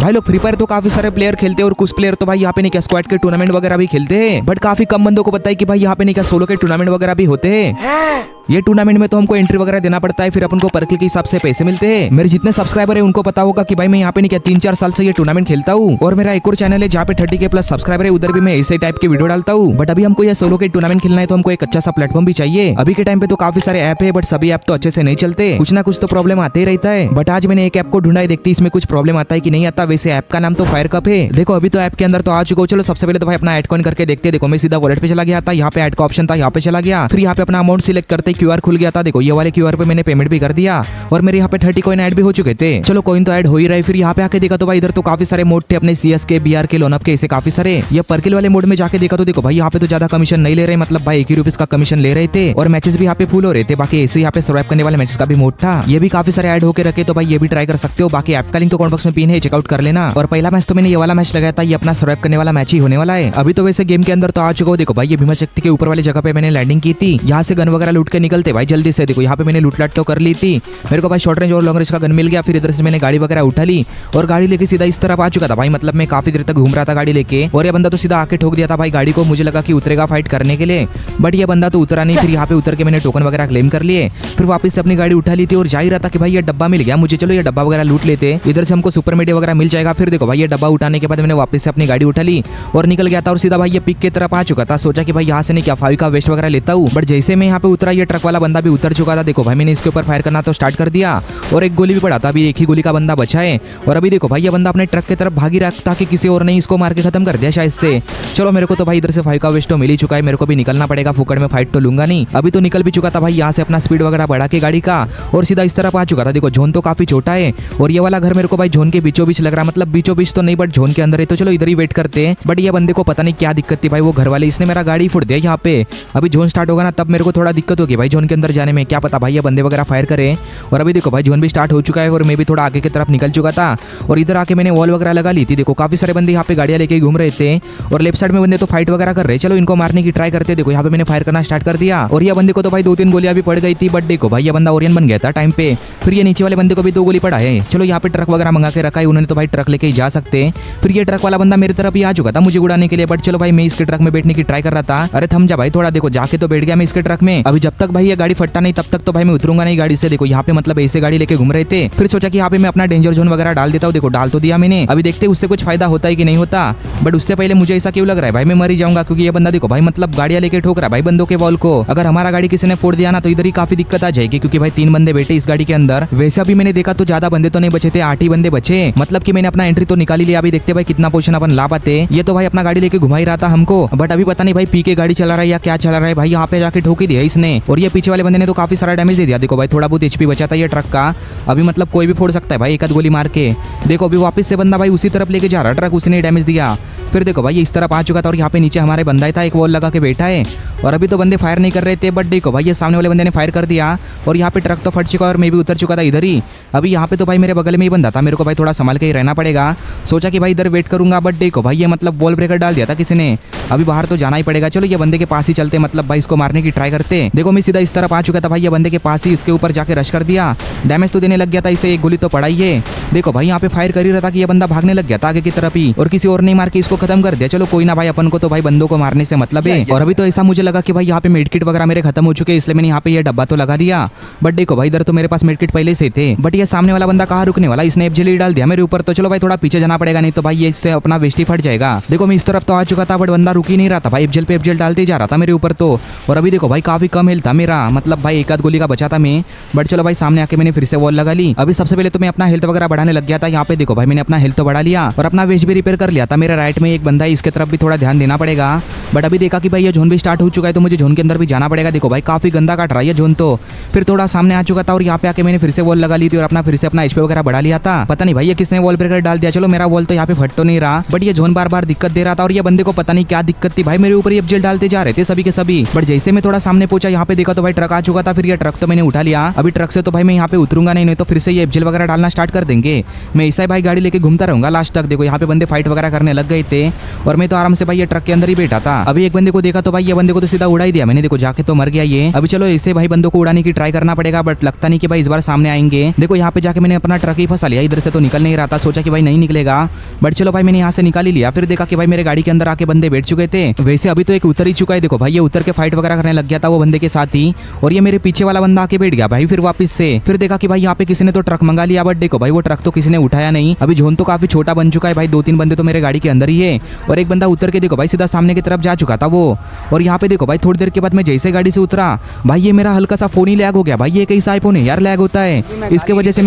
भाई लोग free fire तो काफी सारे प्लेयर खेलते हैं और कुछ प्लेयर तो भाई यहाँ पे नहीं क्या स्क्वाड के टूर्नामेंट वगैरह भी खेलते हैं, बट काफी कम बंदों को पता है कि भाई यहाँ पे नहीं क्या सोलो के टूर्नामेंट वगैरह भी होते हैं। ये टूर्नामेंट में तो हमको एंट्री वगैरह देना पड़ता है, फिर अपन को पर किल के हिसाब से पैसे मिलते हैं। मेरे जितने सब्सक्राइबर है उनको पता होगा कि भाई मैं यहाँ पे नहीं क्या 3-4 साल से ये टूर्नामेंट खेलता हूँ, और मेरा एक और चैनल है जहाँ पे 30K प्लस सब्सक्राइबर है, उधर भी मैं ऐसे टाइप के वीडियो डालता हूँ। बट अभी हमको ये सोलो के टूर्नामेंट खेलना है तो हमको एक अच्छा सा प्लेटफॉर्म भी चाहिए। अभी के टाइम पे तो काफी सारे ऐप है, बट सभी ऐप तो अच्छे से नहीं चलते, कुछ ना कुछ तो प्रॉब्लम आते ही रहता है। बट आज मैंने एक ऐप को ढूंढा है, देखती इसमें कुछ प्रॉब्लम आता है कि नहीं आता। वैसे ऐप का नाम तो फायर कप है। देखो अभी तो ऐप के अंदर तो आ चुका हूं। चलो सबसे पहले तो भाई अपना ऐड कॉइन करके देखते। देखो मैं सीधा वॉलेट पे चला गया था, यहाँ पे ऐड का ऑप्शन था, यहाँ पे चला गया, फिर यहाँ पे अपना अमाउंट सिलेक्ट करते QR खुल गया था। देखो ये वाले QR पे मैंने पेमेंट भी कर दिया और मेरे यहाँ पे 30 कॉइन ऐड भी हो चुके थे। चलो कॉइन तो ऐड हो ही रहे। फिर यहाँ पे आके देखा तो भाई इधर तो काफी सारे मोड थे अपने CS के, BR के, लोनअप के, ऐसे काफी सारे। ये पर किल वाले मोड में जाके देखा तो देखो भाई यहाँ पे तो ज्यादा कमीशन नहीं ले रहे, मतलब भाई 1 ही रुपीस का कमीशन ले रहे थे, और मैचेस भी यहाँ पे फुल हो रहे थे। बाकी ऐसे यहाँ पे सर्वाइव करने वाले मैचेस का भी मोड था, ये भी काफी सारे ऐड होकर रखे, तो भाई ये भी ट्राई कर सकते हो। बाकी ऐप का लिंक तो कमेंट बॉक्स में पिन है, चेकआउट कर लेना। और पहला मैच तो मैंने ये वाला मैच लगाया था, ये अपना सर्वाइव करने वाला मैच ही होने वाला है। अभी तो वैसे गेम के अंदर तो आ चुका हूं। देखो भाई ये भीमा शक्ति के ऊपर वाली जगह पे मैंने लैंडिंग की थी, यहाँ से गन वगैरह लूट के निकलते भाई जल्दी से। देखो यहाँ पे मैंने लूट लाट तो कर ली थी, मेरे को भाई शॉर्ट रेंज और लॉन्ग रेंज का गन मिल गया। फिर इधर से मैंने गाड़ी वगैरह उठा ली और गाड़ी लेके सीधा इस तरफ आ चुका था भाई, मतलब मैं काफी देर तक घूम रहा था गाड़ी लेके, और ये बंदा तो सीधा आके ठोक दिया था भाई गाड़ी को। मुझे लगा कि उतरेगा फाइट करने के लिए, बट ये बंदा तो उतरा नहीं। फिर यहाँ पे उतर के मैंने टोकन वगैरह क्लेम कर लिए, फिर वापस से अपनी गाड़ी उठा ली थी और जा ही रहा था कि भाई ये डब्बा मिल गया मुझे, चलो ये डब्बा वगैरह लूट लेते, इधर से हमको सुपर मीडिया वगैरह मिल जाएगा। फिर देखो भाई ये डब्बा उठाने के बाद मैंने वापस से अपनी गाड़ी उठा ली और निकल गया था, और सीधा भाई ये पिक की तरफ आ चुका था। सोचा कि भाई यहाँ से नहीं क्या 5 का वेस्ट वगैरह लेता हूँ, बट जैसे मैं यहाँ पे उतरा ये ट्रक वाला बंदा भी उतर चुका था। देखो भाई मैंने इसके ऊपर फायर करना तो स्टार्ट कर दिया और एक गोली भी पड़ा था, अभी एक ही गोली का बंदा बचा है। और अभी देखो भाई ये बंदा अपने ट्रक की तरफ भागी रहा था कि किसी और ने इसको मार के खत्म कर दिया शायद से। चलो मेरे को तो भाई इधर से 5 का वेस्ट तो मिल ही चुका है, मेरे को भी निकलना पड़ेगा, फुकड़ में फाइट तो लूंगा नहीं। अभी तो निकल भी चुका था भाई यहाँ से अपना स्पीड वगैरह बढ़ा के गाड़ी का, और सीधा इस तरफ आ चुका था। देखो जोन तो काफी छोटा है और ये वाला घर मेरे को भाई जोन के बीचों बीच लग रहा, मतलब बीचों बीच तो नहीं बट जोन के अंदर है, तो चलो इधर ही वेट करते हैं। बट ये बंदे को पता नहीं क्या दिक्कत थी भाई, वो घर वाले इसने मेरा गाड़ी फोड़ दिया यहाँ पे। अभी जोन स्टार्ट होगा ना तब मेरे को थोड़ा दिक्कत होगी भाई जोन के अंदर जाने में, क्या पता भाई ये बंदे वगैरह फायर करें। और अभी देखो भाई जोन भी स्टार्ट हो चुका है और मैं भी थोड़ा आगे की तरफ निकल चुका था, और इधर आके मैंने वॉल वगैरह लगा ली थी। देखो काफी सारे बंदे यहाँ पे गाड़ियां लेके घूम रहे थे और लेफ्ट साइड में बंदे तो फाइट वगैरह कर रहे, चलो इनको मारने की ट्राई करते। देखो यहाँ पे मैंने फायर करना स्टार्ट कर दिया और ये बंदे को तो भाई 2-3 गोलियां भी पड़ गई थी, बट देखो भाई ये बंदा ओरियन बन गया था टाइम पे। फिर ये नीचे वाले बंदे को भी 2 गोली पड़ा है। चलो यहाँ पे ट्रक वगैरह मंगा के रखा है उन्होंने, तो भाई ट्रक लेके ही जा सकते। फिर ये ट्रक वाला बंदा मेरी तरफ ही आ चुका था मुझे उड़ाने के लिए, बट चलो भाई मैं इसके ट्रक में बैठने की ट्राई कर रहा था। अरे थम जा भाई थोड़ा, देखो जाके तो बैठ गया मैं इसके ट्रक में। अभी जब तक भाई ये गाड़ी फटता नहीं तब तक तो भाई मैं उतरूंगा नहीं गाड़ी से। देखो यहाँ पे मतलब ऐसे गाड़ी लेके घूम रहे थे, फिर सोचा कि यहाँ पे मैं अपना डेंजर जोन वगैरह डाल देता हूँ। देखो डाल तो दिया मैंने, अभी देखते उससे कुछ फायदा होता है कि नहीं होता। बट उससे पहले मुझे ऐसा क्यों लग रहा है भाई मैं मर ही जाऊंगा, क्योंकि ये बंदा देखो भाई मतलब गाड़ियां लेके ठोक रहा है भाई बंदों के वॉल को। अगर हमारा गाड़ी किसी ने फोड़ दिया ना तो इधर ही काफी दिक्कत आ जाएगी, क्योंकि भाई 3 बंदे बैठे इस गाड़ी के अंदर। वैसे अभी मैंने देखा तो ज्यादा बंदे तो नहीं बचे थे, 8 ही बंदे बचे, मतलब कि मैंने अपना एंट्री तो निकाली लिया। अभी देखते भाई कितना पोजीशन अपन ला पाते। ये तो भाई अपना गाड़ी लेके घुमा ही रहा था हमको, बट अभी पता नहीं भाई पी के गाड़ी चला रहा है या क्या चला रहा है भाई, यहाँ पे जाके ठोक ही दिया इसने। और ये पीछे वाले बंदे ने तो काफी सारा डैमेज दे दिया। देखो भाई थोड़ा बहुत HP बचा था ये ट्रक का, अभी मतलब कोई भी फोड़ सकता है भाई एक आध गोली मार के। देखो अभी वापस से बंदा भाई उसी तरफ लेके जा रहा ट्रक, उसने डैमेज दिया। फिर देखो भाई इस तरफ आ चुका था और यहाँ पे नीचे हमारे बंदा था, एक वॉल लगा के बैठा है। और अभी तो बंदे फायर नहीं कर रहे थे, बट देखो भाई ये सामने वाले बंदे ने फायर कर दिया और यहाँ पे ट्रक तो फट चुका और मैं भी उतर चुका था इधर ही। अभी यहाँ पे तो भाई मेरे बगल में ही बंदा था, मेरे को भाई थोड़ा संभाल के ही रहना पड़ेगा। सोचा कि भाई इधर वेट करूंगा, बट देखो भाई ये मतलब वॉल ब्रेकर डाल दिया था किसी ने, अभी बाहर तो जाना ही पड़ेगा। चलो ये बंदे के पास ही चलते, मतलब भाई इसको मारने की ट्राई करते। देखो मैं सीधा इस तरफ आ चुका था भाई, ये बंदे के पास ही इसके ऊपर जाके रश कर दिया। डैमेज तो देने लग गया था इसे, एक गोली तो पड़ा ही है। देखो भाई यहाँ पे फायर कर ही रहा था कि ये बंदा भागने लग गया था आगे की तरफ ही, और किसी और ने मार के इसको खत्म कर दिया। चलो कोई ना भाई, अपन को तो भाई बंदों को मारने से मतलब है। और अभी तो ऐसा मुझे लगा कि भाई यहाँ पे मेडकिट वगैरह मेरे खत्म हो चुके हैं, इसलिए मैंने यहाँ पे ये डब्बा तो लगा दिया। बट देखो भाई इधर तो मेरे पास मेडकिट पहले से थे, बट ये सामने वाला बंदा कहाँ रुकने वाला, इसने एफजेल डाल दिया मेरे ऊपर। तो चलो भाई थोड़ा पीछे जाना पड़ेगा, नहीं तो भाई ये इससे अपना वेस्ट ही फट जाएगा। देखो मैं इस तरफ तो आ चुका था, बट बंदा रुक ही नहीं रहा था भाई, एफजेल पे एफजेल डालते जा रहा था मेरे ऊपर तो। और अभी देखो भाई काफी कम हेल्थ था मेरा, मतलब भाई एक आध गोली का बचा था मैं। बट चलो भाई सामने आके मैंने फिर से वॉल लगा ली। अभी सबसे पहले तो मैं अपना हेल्थ वगैरह बढ़ाने लग गया था। यहाँ पे देखो भाई मैंने अपना हेल्थ तो बढ़ा लिया और अपना वेस्ट भी रिपेयर कर लिया था। मेरा राइट में एक बंदा है, इसके तरफ भी थोड़ा ध्यान देना पड़ेगा। बट अभी देखा कि भाई ये जोन भी स्टार्ट हो चुका है, तो मुझे जोन के अंदर भी जाना पड़ेगा। देखो भाई काफी गंदा काट रहा है ये जोन तो। फिर थोड़ा सामने आ चुका था और यहाँ पे आके मैंने फिर से वॉल लगा ली थी और अपना फिर से अपना HP वगैरह बढ़ा लिया था। पता नहीं भाई ये किसने वॉल ब्रेकर डाल दिया। चलो मेरा वॉल तो यहाँ पे फट तो नहीं रहा, बट ये जोन बार बार दिक्कत दे रहा था। और ये बंदे को पता नहीं क्या दिक्कत थी भाई, मेरे ऊपर ये एफजेल डालते जा रहे थे सभी के सभी। बट जैसे मैं थोड़ा सामने पहुंचा, यहाँ पे देखा तो भाई ट्रक आ चुका था। फिर ये ट्रक तो मैंने उठा लिया। अभी ट्रक से तो भाई मैं यहाँ पे उतरूंगा नहीं तो फिर से ये एफजेल वगैरह डालना स्टार्ट कर देंगे। मैं ऐसा ही भाई गाड़ी लेके घूमता रहूंगा लास्ट तक। देखो यहाँ पे बंदे फाइट वगैरह करने लग गए थे। थे और मैं तो आराम से भाई ये ट्रक के अंदर ही बैठा था। अभी एक बंदे को देखा तो भाई ये बंदे को तो सीधा उड़ा ही दिया मैंने, देखो जाके तो मर गया ये। अभी चलो इसे भाई बंदों को उड़ाने की ट्राई करना पड़ेगा, बट लगता नहीं कि भाई इस बार सामने आएंगे। देखो यहाँ पे जाके मैंने अपना ट्रक ही फंसा लिया, इधर से तो निकल नहीं रहा था, सोचा कि भाई नहीं निकलेगा, बट चलो भाई मैंने यहाँ से निकाल ही लिया। फिर देखा कि भाई मेरे गाड़ी के अंदर आके बंदे बैठ चुके थे। वैसे अभी तो एक उतर ही चुका है, देखो भाई ये उतर के फाइट वगैरह करने लग गया था वो बंदे के साथ ही, और ये मेरे पीछे वाला बंदा आके बैठ गया भाई फिर वापस से। फिर देखा कि भाई यहाँ पे किसी ने तो ट्रक मंगा लिया, बट देखो भाई वो ट्रक तो किसी ने उठाया नहीं। अभी जोन तो काफी छोटा बन चुका है भाई, 2-3 बंदे तो मेरे गाड़ी के अंदर ही है, और एक बंदा उतर के देखो भाई सीधा सामने की तरफ जा चुका था वो। और यहाँ पे देखो भाई थोड़ी देर के बाद मैं जैसे गाड़ी से उतरा भाई ये मेरा हल्का सा फोन ही लैग हो गया भाई, ये कैसा आईफोन है यार लैग होता है, इसके वजह से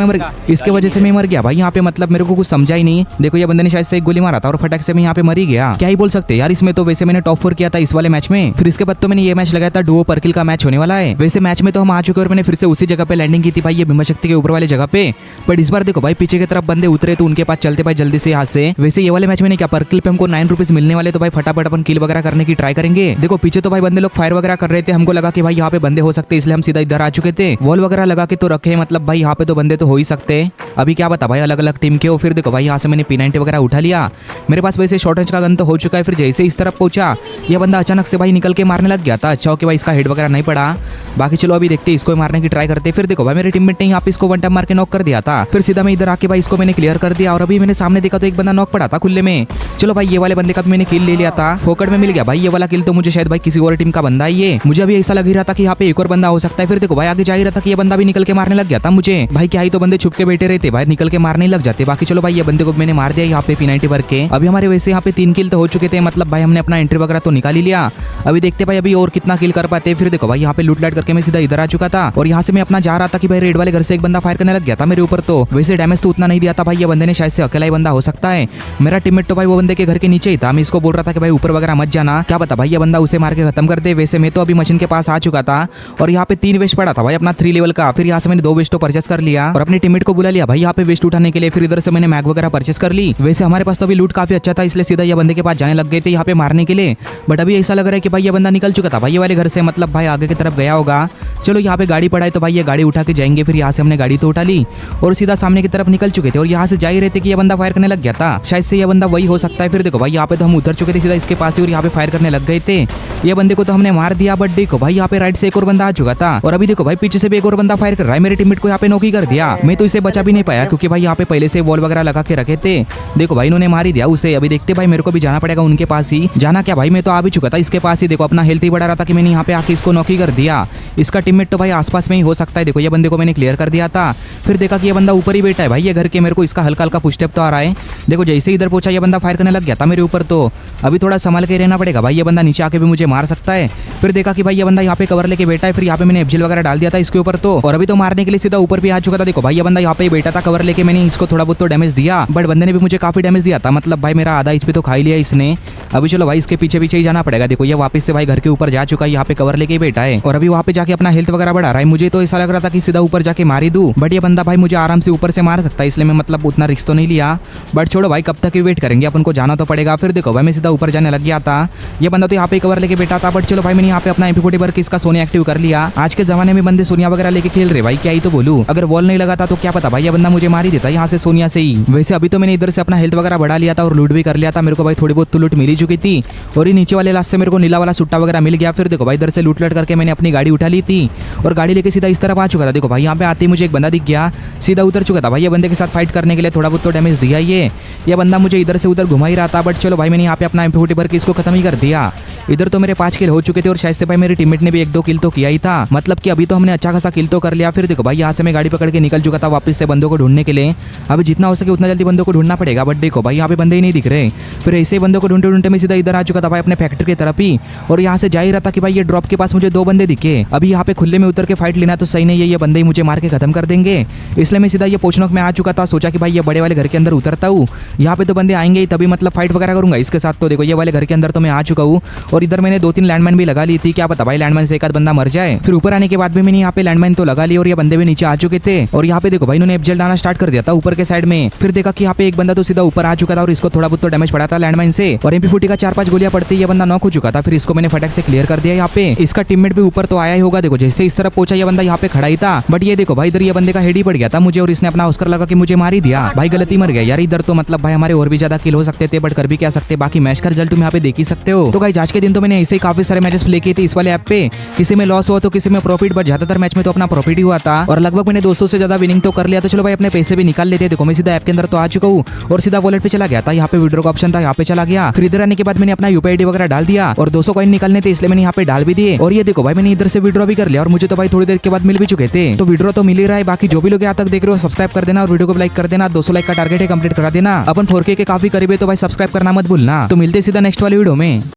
मैं मर गया भाई यहाँ पे। मतलब मेरे को कुछ समझा ही नहीं। देखो ये बंदे ने शायद से एक गोली मारा था और फटक से मैं यहाँ पे मर ही गया, क्या ही बोल सकते यार इसमें तो। वैसे मैंने टॉप 4 किया था इस वाले मैच में, फिर इसके बाद तो मैंने ये मैच लगाया था डुओ पर्किल का मैच होने वाला है। वैसे मैच में तो हम आ चुके और मैंने फिर से उसी जगह पे लैंडिंग की थी भाई, ये भीमा शक्ति के ऊपर वाले जगह पे। बट इस बार देखो भाई पीछे की तरफ बंदे उतरे तो उनके पास चलते भाई जल्दी से यहाँ से। वैसे ये वाले मैच में क्या पर्किल पे हमको 9 रुपीज मिलने वाले, तो भाई फटाफट अपन किल वगैरह करने की ट्राई करेंगे। देखो पीछे तो भाई बंदे लोग फायर वगैरह कर रहे थे, हमको लगा कि भाई यहाँ पे बंदे हो सकते, इसलिए हम सीधा इधर आ चुके थे। वॉल वगैरह लगा के तो रखे, मतलब भाई यहाँ पे तो बंदे तो हो ही सकते। अभी क्या बता भाई अलग अलग टीम के हो। फिर देखो भाई यहाँ से मैंने P90 वगैरह उठा लिया, मेरे पास वैसे शॉर्ट रेंज का गन तो हो चुका है। फिर जैसे इस तरफ पहुंचा ये बंदा अचानक से भाई निकल के मारने लग गया था। अच्छा हो कि भाई इसका हेड वगैरह नहीं पड़ा, बाकी चलो अभी देखते इसको मारने की ट्राई करते। फिर देखो भाई मेरे टीममेट ने यहाँ पे इसको वन टैप मार के नॉक कर दिया था। फिर सीधा मैं इधर आके भाई इसको मैंने क्लियर कर दिया, और अभी मैंने सामने देखा तो एक बंदा नॉक पड़ा था खुले में। चलो भाई ये वाले बंदे का भी मैंने किल ले लिया था, फोकट में मिल गया भाई ये वाला किल, तो मुझे शायद भाई किसी और टीम का बंदा ही है। मुझे अभी ऐसा लग ही रहा था कि यहाँ पे एक और बंदा हो सकता है। फिर देखो भाई आगे जा ही रहा था कि ये बंदा भी निकल के मारने लग गया था मुझे। भाई क्या ही तो बंदे छुप के बैठे रहते भाई, निकल के मारने लग जाते। बाकी चलो भाई ये बंदे को मैंने मार दिया यहाँ पे P90 भर के। अभी हमारे वैसे यहाँ पे 3 किल तो हो चुके थे, मतलब भाई हमने अपना एंट्री वगैरह तो निकाल ही लिया। अभी देखते भाई अभी और कितना किल कर पाते। फिर देखो भाई यहाँ पे लूट लाट करके मैं सीधा इधर आ चुका था, और यहाँ से मैं अपना जा रहा था कि भाई रेड वाले घर से एक बंदा फायर करने लग गया था मेरे ऊपर। तो वैसे डैमेज तो उतना नहीं दिया था भाई, ये बंदे ने शायद से अकेला ही बंदा हो सकता है। मेरा टीममेट तो भाई वो बंदे के घर के नीचे ही था, मैं इसको बोल रहा था कि भाई ऊपर वगैरह मत जाना, क्या पता भाई ये बंदा उसे मार के खत्म कर दे। वैसे मैं तो अभी मशीन के पास आ चुका था, और यहाँ पे 3 वेस्ट पड़ा था भाई अपना 3 लेवल का। फिर यहाँ से मैंने 2 वेस्ट तो परचेस कर लिया, और अपने टीममेट को बुला लिया भाई यहाँ पे वेस्ट उठाने के लिए। फिर इधर से मैंने मैग वगैरह परचेस कर ली। वैसे हमारे पास तो अभी लूट काफी अच्छा था, इसलिए सीधा ये बंदे के पास जाने लग गए थे यहाँ पे मारने के लिए। बट अभी ऐसा लग रहा है कि भाई ये बंदा निकल चुका था भाई ये वाले घर से, मतलब भाई आगे की तरफ गया होगा। चलो यहाँ पे गाड़ी पड़ा है तो भाई ये गाड़ी उठा के जाएंगे। फिर यहाँ से हमने गाड़ी तो उठा ली और सीधा सामने की तरफ निकल चुके थे, और यहाँ से जा ही रहे थे कि ये बंदा फायर करने लग गया था, शायद से ये बंदा वही हो सकता है। फिर देखो भाई यहाँ पे तो हम उतर चुके थे सीधा इसके पास ही, और यहाँ पे फायर करने लग गए थे। ये बंदे को तो हमने मार दिया, बट देखो भाई यहाँ पे राइट से एक और बंदा आ चुका था, और अभी देखो भाई पीछे से भी एक और बंदा फायर कर रहा है। मेरे टीममेट को यहाँ पे नॉक ही कर दिया, मैं तो इसे बचा भी नहीं पाया क्योंकि भाई यहाँ पे पहले से वॉल वगैरह लगा के रखे थे। देखो भाई इन्होंने मार ही दिया उसे। अभी देखते भाई मेरे को भी जाना पड़ेगा उनके पास ही। जाना क्या भाई, मैं तो आ भी चुका था इसके पास ही। देखो अपना हेल्थ ही बढ़ा रहा था कि मैंने यहाँ पे आके इसको नॉक ही कर दिया। इसका टीममेट तो भाई आसपास में ही हो सकता है। देखो ये बंदे को मैंने क्लियर कर दिया था। फिर देखा कि ये बंदा ऊपर ही बैठा है भाई ये घर के, मेरे को इसका हल्का हल्का पुशस्टेप तो आ रहा है। देखो जैसे इधर पहुंचा ये बंदा फायर करने लग गया था मेरे ऊपर, तो अभी थोड़ा संभाल के रहना पड़ेगा भाई, ये बंदा नीचे आके भी मुझे मार सकता है। फिर देखा कि भाई ये बंदा यहाँ पे कवर लेके बैठा है। फिर यहाँ पे मैंने एफजिल वगैरह डाल दिया था इसके ऊपर, तो और अभी तो मारने के लिए सीधा ऊपर भी आ चुका था। देखो भाई ये बंदा यहाँ पे बैठा था कवर लेके, मैंने इसको थोड़ा बहुत तो डैमेज दिया, बट बंदे ने भी मुझे काफी डैमेज दिया था, मतलब भाई मेरा आधा HP तो खा ही लिया इसने। अभी चलो भाई इसके पीछे पीछे ही जाना पड़ेगा। देखो ये वापस से भाई घर के ऊपर जा चुका है, यहाँ पे कवर लेके बैठा है, और अभी वहाँ पे जाके अपना हेल्थ वगैरह बढ़ा रहा है। मुझे तो ऐसा लग रहा था कि सीधा ऊपर जाके मार ही दूं, बट ये बंदा भाई मुझे आराम से ऊपर से मार सकता है, इसलिए मैं मतलब उतना रिस्क तो नहीं लिया। बट छोड़ो भाई कब तक ही वेट करेंगे, अपन को जाना तो पड़ेगा। फिर देखो भाई मैं सीधा ऊपर जाने लग गया था। ये बंदा तो यहाँ पे कवर लेके बैठा था, बट चलो भाई मैंने यहाँ पे अपना MP40 भर के इसका सोनिया एक्टिव कर लिया। आज के जमाने में बंदे सोनिया वगैरह लेके खेल रहे भाई, क्या ही तो बोलूं। अगर वॉल नहीं लगा था तो क्या पता भाई ये बंदा मुझे मार ही देता यहाँ से सोनिया से ही। वैसे अभी तो मैंने इधर से अपना हेल्थ वगैरह बढ़ा लिया था और लूट भी कर लिया था। मेरे को भाई थोड़ी बहुत तो लूट मिल ही चुकी थी, और ये नीचे वाले लास्ट से मेरे को नीला वाला सुट्टा वगैरह मिल गया। फिर देखो भाई इधर से लूट लट करके मैंने अपनी गाड़ी उठा ली थी और गाड़ी लेके सीधा इस तरफ आ चुका था। देखो भाई यहाँ पे आते ही मुझे एक बंदा दिख गया, सीधा उतर चुका था भाई ये बंदे के साथ फाइट करने के लिए। थोड़ा बहुत तो डैमेज दिया ये बंदा मुझे इधर से उधर घुमा ही रहा था, बट चलो भाई मैंने यहाँ पे अपना MP40 भर के इसको खत्म ही कर दिया। इधर तो मेरे 5 किल हो चुके थे, और शायद से भाई मेरे टीममेट ने भी 1-2 किल तो किया ही था, मतलब कि अभी तो हमने अच्छा खासा किल तो कर लिया। फिर देखो भाई यहाँ से मैं गाड़ी पकड़ के निकल चुका था वापस से बंदों को ढूंढने के लिए। अभी जितना हो सके उतना जल्दी बंदों को ढूंढना पड़ेगा, बट देखो भाई यहाँ पे बंदे ही नहीं दिख रहे। फिर ऐसे ही बंदों को ढूंढते ढूंढते मैं सीधा इधर आ चुका था भाई अपने फैक्ट्री की तरफ ही, और यहाँ से जा ही रहा था कि भाई ये ड्रॉप के पास मुझे 2 बंदे दिखे। अभी यहाँ पे खुले में उतर के फाइट लेना तो सही नहीं है, ये बंदे ही मुझे मार के खत्म कर देंगे, इसलिए मैं सीधा ये पोचनोक में आ चुका था। सोचा कि भाई ये बड़े वाले घर के अंदर उतरता हूँ, यहाँ पे तो बंदे आएंगे ही तभी मतलब फाइट वगैरह करूंगा इसके साथ। तो देखो ये वाले घर के अंदर तो मैं आ चुका हूँ, और इधर मैंने 2-3 लैंडमाइन भी लगा ली थी, क्या पता भाई लैंडमाइन से एक आध बंदा मर जाए। फिर ऊपर आने के बाद भी मैंने यहाँ पे लैंडमाइन तो लगा ली, और ये बंदे भी नीचे आ चुके थे। और यहाँ पे देखो भाई इन्होंने एफजेल डालना स्टार्ट कर दिया था ऊपर के साइड में। फिर देखा कि यहाँ पे एक बंदा तो सीधा ऊपर आ चुका था, और इसको थोड़ा बहुत तो डैमेज पड़ा था लैंडमाइन से, और MP40 का 4-5 गोलियां पड़ती ये बंदा नॉक हो चुका था। फिर इसको मैंने फटाक से क्लियर कर दिया। यहाँ पे इसका टीममेट भी ऊपर तो आया ही होगा। देखो जैसे इस तरफ पहुंचा ये बंदा यहाँ पे खड़ा ही था, बट ये देखो भाई इधर ये बंदे का हेड ही पड़ गया था मुझे, और इसने अपना ऑस्कर लगा के मुझे मार ही दिया। भाई गलती मर गया यार, इधर तो मतलब भाई हमारे और भी ज्यादा किल हो सकते थे। सकते, बट कर भी क्या सकते। बाकी मैच का रिजल्ट तुम यहाँ पे देख ही सकते हो। तो गाइस आज के दिन तो मैंने ऐसे ही काफी सारे मैचेस प्ले किए थे इस वाले ऐप पे, किसी में लॉस हुआ तो किसी में प्रॉफिट, बट ज्यादातर मैच में तो अपना प्रॉफिट ही हुआ था और लगभग मैंने 200 से ज्यादा विनिंग तो कर लिया। तो चलो भाई अपने पैसे भी निकाल लेते हैं। देखो मैं सीधा ऐप के अंदर तो आ चुका हूँ और सीधा वॉलेट पे चला गया था। यहाँ पे विड्रॉ का ऑप्शन था, यहाँ पे चला गया। फिर इधर आने के बाद मैंने अपना यूपीआई आईडी वगैरह डाल दिया और 200 कॉइन निकालने थे इसलिए मैंने यहाँ पे डाल भी दिए। और ये देखो भाई मैंने इधर से विड्रॉ भी कर लिया और मुझे तो भाई थोड़ी देर के बाद मिल भी चुके थे। तो विड्रॉ तो मिल ही रहा है। बाकी जो भी लोग यहाँ तक देख रहे हो सब्सक्राइब कर देना और वीडियो को लाइक कर देना। 200 लाइक का टारगेट है, कंप्लीट करा देना। अपन 4K के काफी करीब है तो भाई सब्सक्राइब करना मत भूलना। तो मिलते सीधा नेक्स्ट वाली वीडियो में।